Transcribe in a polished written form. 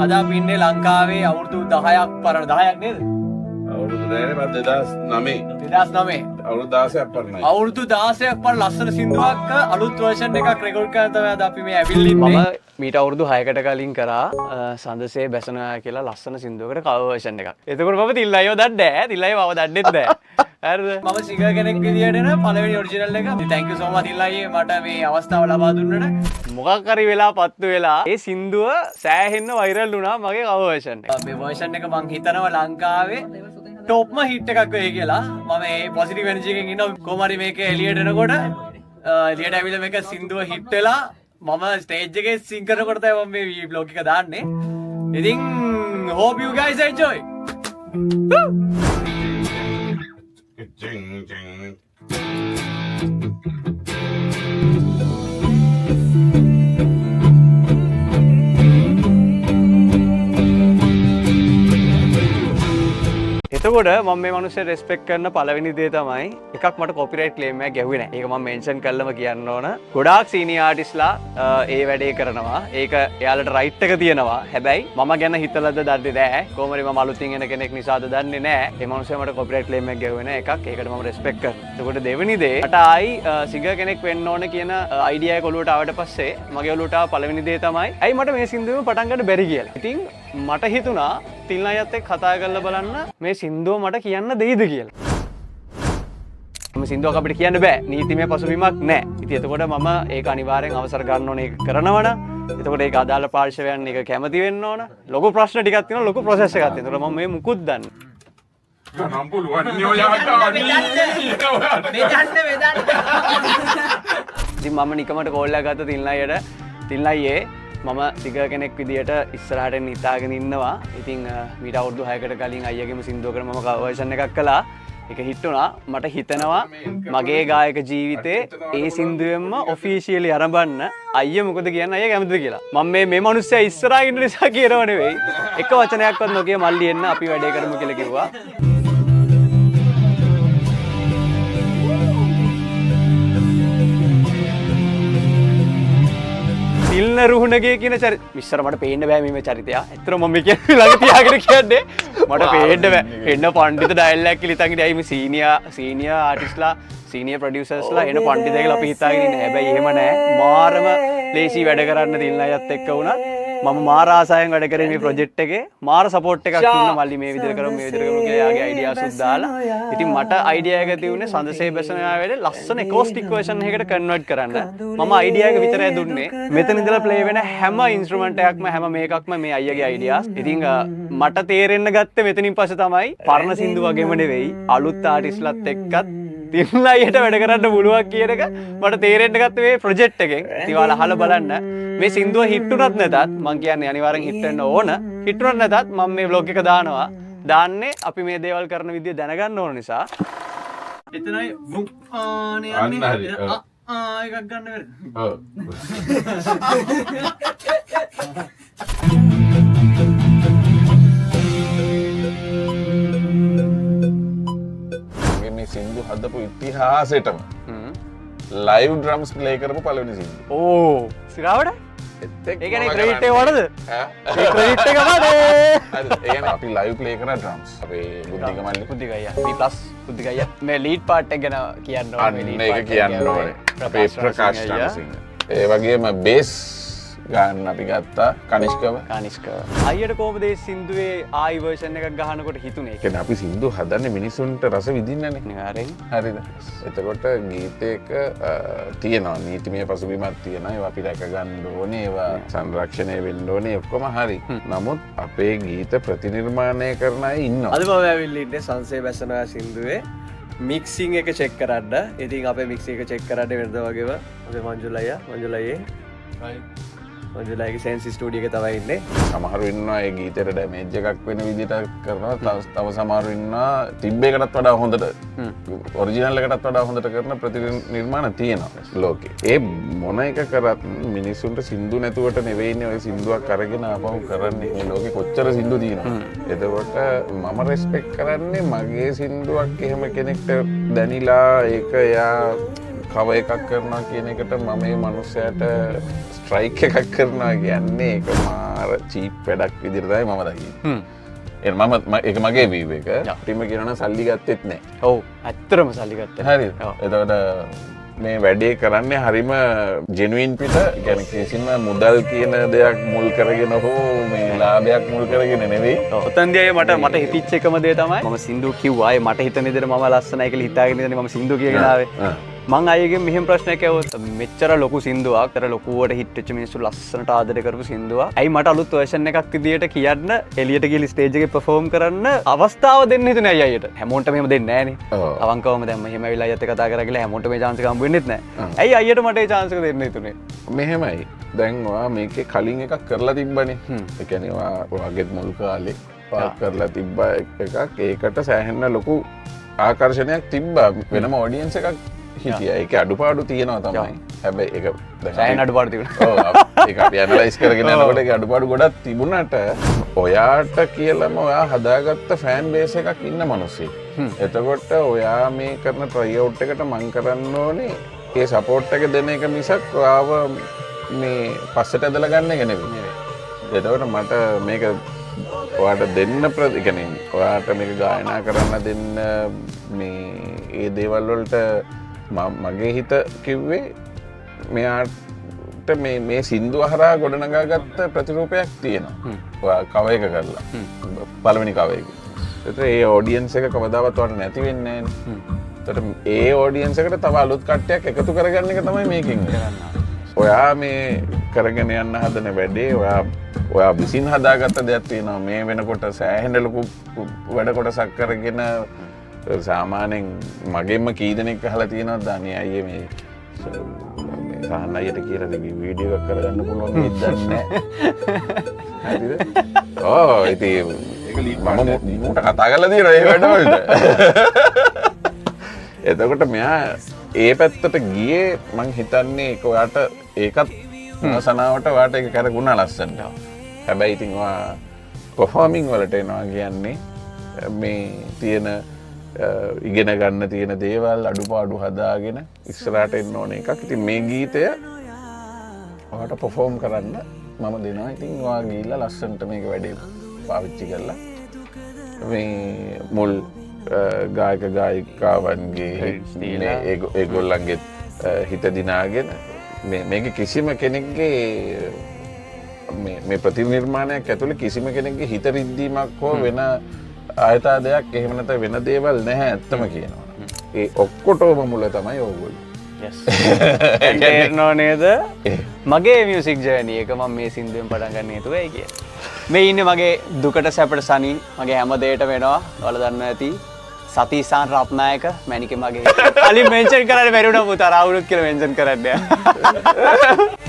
අද අපි ඉන්නේ ලංකාවේ අවුරුදු 10ක් පරණ 10ක් නේද? අවුරුදු 2009 අවුරුදු 16ක් පරණයි. අවුරුදු 16ක් පරණ ලස්සන සින්දුවක් අලුත් version එකක් රෙකෝඩ් කරලා තමයි අද අපි මේ ඇවිල්ලා ඉන්නේ. මම මීට අවුරුදු 6කට කලින් කරා සඳසේ බැසනවා කියලා ලස්සන සින්දුවකට cover version එකක්. එතකොට මම තිල්ලයිව දන්නේ නැහැ. තිල්ලයිව මම දන්නෙත් නැහැ. හරිද? මම සිංගර් කෙනෙක් විදියට න පළවෙනි ඔරිජිනල් එක. thank you so much තිල්ලයියේ මට මේ අවස්ථාව ලබා දුන්නට. මොකක් හරි වෙලා පත්තු වෙලා ඒ සින්දුව සෑහෙන්න වෛරල් වුණා මගේ cover version එක. මේ version එක මං හිතනවා ලංකාවේ ටොප්ම හිට් එකක් වෙයි කියලා. මම මේ පොසිටිව් එනර්ජි එකකින් ඉන්නවා. කොහොම හරි මේක එළියට එනකොට එළියට ඇවිල්ලා මේක සින්දුව හිට් වෙලා මම ස්ටේජ් එකේ සිං කරනකොට තමයි මම මේ vlog එක දාන්නේ. ඉතින් hope you guys enjoy. එතකොට මම මේ මිනිස්සු රෙස්පෙක්ට් කරන පළවෙනි දේ තමයි එකක් මට කොපිරයිට් ක්ලේම් එකක් ගැහුවේ නැහැ. ඒක මම මෙන්ෂන් කළාම කියන්න ඕන. ගොඩාක් සීනියර් ආටිස්ලා ඒ වැඩේ කරනවා. ඒක එයාලට රයිට් එක තියෙනවා. හැබැයි මම ගැන හිතලද දන්නේ නැහැ. කොහොම හරි මම අලුතින් එන කෙනෙක් නිසාද දන්නේ නැහැ. ඒ මිනිස්සු මට කොපිරයිට් ක්ලේම් එකක් ගැහුවේ නැහැ. එකක් ඒකට මම රෙස්පෙක්ට් කරනවා. එතකොට දෙවෙනි දේ මට ආයි සිංගර් කෙනෙක් වෙන්න ඕන කියන අයිඩියා එක ඔලුවට ආවට පස්සේ මගේ ඔලුවට ආව පළවෙනි දේ තමයි ඇයි මට මේ සින්දුවෙම පටන් ගන්න බැරි කියලා. ඉතින් මට හිතුණා තිල්නයත් එක්ක කතා කරලා බලන්න මේ සින්දුව මට කියන්න දෙයිද කියලා. මේ සින්දුවක් අපිට කියන්න බෑ. නීතිමය පසුබිමක් නැහැ. ඉතින් එතකොට මම ඒක අනිවාර්යෙන් අවසර ගන්න ඕනේ ඒක කරනවනම්. එතකොට ඒක අදාළ පාර්ශවයන් ඒක කැමති වෙන්න ඕන. ලොකු ප්‍රශ්න ටිකක් තියෙනවා. ලොකු ප්‍රොසෙස් එකක් තියෙනවා. එතකොට මම මේ මුකුත් දන්නේ. නම් පුළුවන් නේ ඔයාට. ඉතින් මම නිකමට කෝල් එකක් ගත්ත තිල්නයියට. තිල්නයියේ මම සිංගර් කෙනෙක් විදියට ඉස්සරහට හිතාගෙන ඉන්නවා. ඉතින් මීට අවුරුදු 6කට කලින් අයියගේම සින්දුවකට මම cover version එකක් කළා. ඒක හිට් වුණා. මට හිතෙනවා මගේ ගායක ජීවිතේ ඒ සින්දුවෙන්ම ඔෆිෂියලි ආරම්භන්න අයියා මොකද කියන්නේ අයියා කැමතිද කියලා. මම මේ මිනිස්සයා ඉස්සරහා ඉන්න නිසා කියනව නෙවෙයි. එක වචනයක්වත් නොකිය මල්ලි එන්න අපි වැඩේ කරමු කියලා කිව්වා. තිල්න රුහුණගේ කියන චරිත මිස්සර මට පේන්න බෑ මේ චරිතය. ඇත්තටම මම කියන්නේ ළඟ තියාගෙන කියන්නේ මට පේන්න බෑ. එන්න පඬිත ඩයලොග් කියලා හිතන් ඉතින් මේ සීනියර් ආටිස්ට්ලා සීනියර් ප්‍රොඩියුසර්ස්ලා එන පඬිත කියලා අපි හිතාගෙන ඉන්නේ. හැබැයි එහෙම නෑ. මාරම ලේසි වැඩ කරන්න තිල්නයත් එක්ක වුණත් මම මාර ආසාවෙන් වැඩ කරේ මේ ප්‍රොජෙක්ට් එකේ. මාර සපෝට් එකක් දුන්නා මල්ලි මේ විදිහට කරමු මේ විදිහට කරමු කියලා යාගේ අයිඩියාස් උත් දාලා. ඉතින් මට අයිඩියා එක තියුනේ සඳසේ බැසනවා වැඩේ ලස්සන එකෝස්ටික් වර්ෂන් එකකට කන්වර්ට් කරන්න. මම අයිඩියා එක විතරයි දුන්නේ. මෙතන ඉඳලා ප්ලේ වෙන හැම ඉන්ස්ට්‍රුමන්ට් එකක්ම හැම මේකක්ම මේ අයියාගේ අයිඩියාස්. ඉතින් මට තේරෙන්න ගත්තේ මෙතනින් පස්සේ තමයි පරණ සින්දු වගේම නෙවෙයි අලුත් ආටිස්ට්ලාත් එක්කත් තිල්නයියට වැඩ කරන්න පුළුවන් කියන එක මට තේරෙන්න ගත්තේ මේ ප්‍රොජෙක්ට් එකෙන්. ඉතින් ඔයාලා අහලා බලන්න මේ සින්දුව හිට් වුණත් නැතත් මම කියන්නේ අනිවාර්යෙන් හිට් වෙන්න ඕන. හිට් වුණත් නැතත් මම මේ vlog එක දානවා. දාන්නේ අපි මේ දේවල් කරන විදිය දැනගන්න ඕන නිසා. එතනයි වුක් ආනේ යන්නේ. එකක් ගන්න වෙන. ඔව්. මේ සින්දු හදපු ඉතිහාසෙටම ලයිව් ඩ්‍රම්ස් ප්ලේ කරපු පළවෙනි සින්දු. ඕ සිරාවට? ඒ කියන්නේ ක්‍රෙඩිට් එක වලද? ක්‍රෙඩිට් එක වලද? හරි. ඒ කියන්නේ අපි ලයිව් ප්ලේ කරන ඩ්‍රම්ස්. අපේ බුද්ධික මල්ලි බුද්ධික අයියා. B+ බුද්ධික අයියා. මේ ලීඩ් පාර්ට් එක ගැන කියන්න ඕනේ. අන්න ඒක කියන්න ඕනේ. අපේ ප්‍රකාශ් රණසිංහ. ඒ වගේම බේස් ගන්න අපි ගත්තා කනිෂ්කව. අයියට කොහොමද මේ සින්දුවේ ආයි version එකක් ගහනකොට හිතුනේ? කියන්නේ අපි සින්දු හදන්නේ මිනිසුන්ට රස විඳින්නනේ. නිවාරෙන්. හරිද? එතකොට ගීතයක තියෙනවා නීතිමය පසුබිමක් තියෙනවා. ඒවා අපි රැක ගන්න ඕනේ. ඒවා සංරක්ෂණය වෙන්න ඕනේ. ඔක්කොම හරි. නමුත් අපේ ගීත ප්‍රතිනිර්මාණය කරන අය ඉන්නවා. අද මම ඇවිල්ලා ඉන්නේ සංසේ බැසනවා සින්දුවේ මික්සිං එක චෙක් කරන්න. ඉතින් අපේ මික්සිං එක චෙක් කරන්න වෙනද වගේම අපේ මංජුල අයියා මංජුලයිගේ සෙන්සි ස්ටුඩියෝ එකේ තමයි ඉන්නේ. සමහරු ඉන්නවා ඒ ගීතේට ඩැමේජ් එකක් වෙන විදිහට කරනවා. තව සමහරු ඉන්නවා තිබ්බේකටත් වඩා හොඳට ඔරිජිනල් එකටත් වඩා හොඳට කරන ප්‍රතිනිර්මාණ තියෙනවා ලෝකේ. ඒ මොන එක කරත් මිනිස්සුන්ට සින්දු නැතුවට නෙවෙයිනේ ඔය සින්දුවක් අරගෙන ආපහු කරන්නේ. මේ ලෝකේ කොච්චර සින්දු තියෙනවා. එතකොට මම රෙස්පෙක්ට් කරන්නේ මගේ සින්දුවක් එහෙම කෙනෙක්ට දැනිලා ඒක එයා කව එකක් කරනවා කියන එකට මම මේ මනුස්සයාට ස්ට්‍රයික් එකක් කරනවා කියන්නේ ඒක මාර චීප් වැඩක් විදිරතයි මම දකි මම එක මගේ වීව එක ටිම කියරන සල්ලි ගත්තෙත් නෑ ඔවු ඇත්තරම සල්ලිගත්ත හරි එතකට මේ වැඩේ කරන්නේ හරිම ජෙනුවන් පිට ගැන කිසිම මුදල් කියන දෙයක් මුල් කරගෙන හෝ මේ ලාභයක් මුල් කරගෙන නෙවෙයි ඔතන්දිය මට හිතිච්ච එකම දේ තමයි මම සින්දු කිව්වායි මට හිතන විදිහට මම ලස්සනයි කියලා හිතාගෙන ඉඳන් මම සින්දු කියගෙන ආවේ මං අයගෙන් මෙහෙම ප්‍රශ්නයක් ඇහුවොත් මෙච්චර ලොකු සින්දුවක් අතර ලොකුවට හිට් වෙච්ච මිනිස්සු ලස්සනට ආදරය කරපු සින්දුවක් ඇයි මට අලුත් වර්ෂන් එකක් විදියට කියන්න එළියට ගිහලා ස්ටේජ් එකේ පර්ෆෝම් කරන්න අවස්ථාව දෙන්න හිතුනේ අයියා අයියට හැමෝන්ට මෙහෙම දෙන්නේ නැහනේ අවංකවම දැන් මෙහෙම ඇවිල්ලා අයියත් එක්ක කතා කරා කියලා හැමෝන්ට මේ chance එක හම්බ වෙන්නෙත් නැහැ ඇයි අයියට මට ඒ chance එක දෙන්න හිතුනේ මෙහෙමයි දැන් ඔයා මේකේ කලින් එකක් කරලා තිබ්බනේ ඒ කියන්නේ ඔයාගේ මුල් කාලේ කරලා තිබ්බ එකක් ඒකට සෑහෙන්න ලොකු ආකර්ෂණයක් තිබ්බා වෙනම ඔඩියන්ස් එකක් හිටිය ඒක අඩුපාඩු තියෙනවා තමයි හැබැයි ඒක සෑහෙන අඩුපාඩු තිබුණා ඒක අපි ඇනලයිස් කරගෙන යනකොට ඒක අඩුපාඩු ගොඩක් තිබුණාට ඔයාට කියලාම ඔයා හදාගත්ත ෆෑන් බේස් එකක් ඉන්න මිනිස්සෙක් එතකොට ඔයා මේ කරන ට්‍රයි අවුට් එකට මං කරන්න ඕනේ ඒ සපෝට් එක දෙන එක මිසක් ඔයාව මේ පස්සට ඇදලා ගන්න එක නෙවෙයි එතකොට මට මේක ඔයාට දෙන්න කියන්නේ ඔයාට මේක ගායනා කරන්න දෙන්න මේ ඒ දේවල් වලට මගේ හිත කිව්වේ මෙයාට මේ සින්දු හරහා ගොඩනගාගත්ත ප්‍රතිරූපයක් තියෙනවා කව එක කරලා පළවෙනි කව එක. ඒතර ඒ ඔඩියන්ස් එක කවදාවත් ඔයාලට නැති වෙන්නේ නැහැ නේ. ඒ ඔඩියන්ස් එකට තව අලුත් කට්ටියක් එකතු කරගන්න එක තමයි මේකෙන් කරන්නේ. ඔයා මේ කරගෙන යන්න හදන වැඩේ ඔයා විසින් හදාගත්ත දෙයක් තියෙනවා මේ වෙනකොට සෑහෙන ලොකු වැඩ කොටසක් කරගෙන සාමානෙන් මගෙන්ම කීදනෙක් අහලා තියෙනවා ධානී අයියේ මේ සහන් අයියට කියලා වීඩියෝ එකක් කරගන්න පුළුවන් ඉදන්නේ හරිද ඉතින් මම මට කතා කරලා තියෙනවා ඒ වැඩවලට එතකොට මෙයා ඒ පැත්තට ගියේ මං හිතන්නේ ඒක ඔයාට ඒකත් සනාවට ඔයාට ඒක කරගුණා ලස්සනට හැබැයි ඉතින් ඔයා පර්ෆෝමින් වලට එනවා කියන්නේ මේ තියෙන ඉගෙන ගන්න තියෙන දේවල් අඩුපාඩු හදාගෙන ඉස්සරහට එන්න ඕන එකක්. ඉතින් මේ ගීතය ඔයාලට පර්ෆෝම් කරන්න මම දෙනවා. ඉතින් ඔයා ගිහිල්ලා ලස්සනට මේක වැඩේ පාවිච්චි කරලා මේ මුල් ගායක ගායිකාවන්ගේ ඒගොල්ලන්ගේ හිත දිනාගෙන මේක කිසිම කෙනෙක්ගේ මේ ප්‍රතිනිර්මාණයක් ඇතුළේ කිසිම කෙනෙක්ගේ හිත රිද්දීමක් හෝ වෙන ආයතා දෙයක් එහෙම නැත්නම් වෙන දේවල් නැහැ ඇත්තම කියනවා. ඒ ඔක්කොටම මුල තමයි ඕගොල්ලෝ. yes. තේරෙනව නේද? මගේ මියුසික් ජර්නි එක මම මේ සින්දුවෙන් පටන් ගන්න හේතුව ඒ කියන්නේ. මේ ඉන්නේ මගේ දුකට සැපට සනි මගේ හැම දෙයකටම වෙනවා. ඔයාලා දන්නවා ඇති. සතීසාන් රත්නායක මැනිකේ මගේ. කලින් මෙන්ෂන් කරන්න බැරි වුණා පුතා රාහුලුත් කියලා මෙන්ෂන් කරන්න.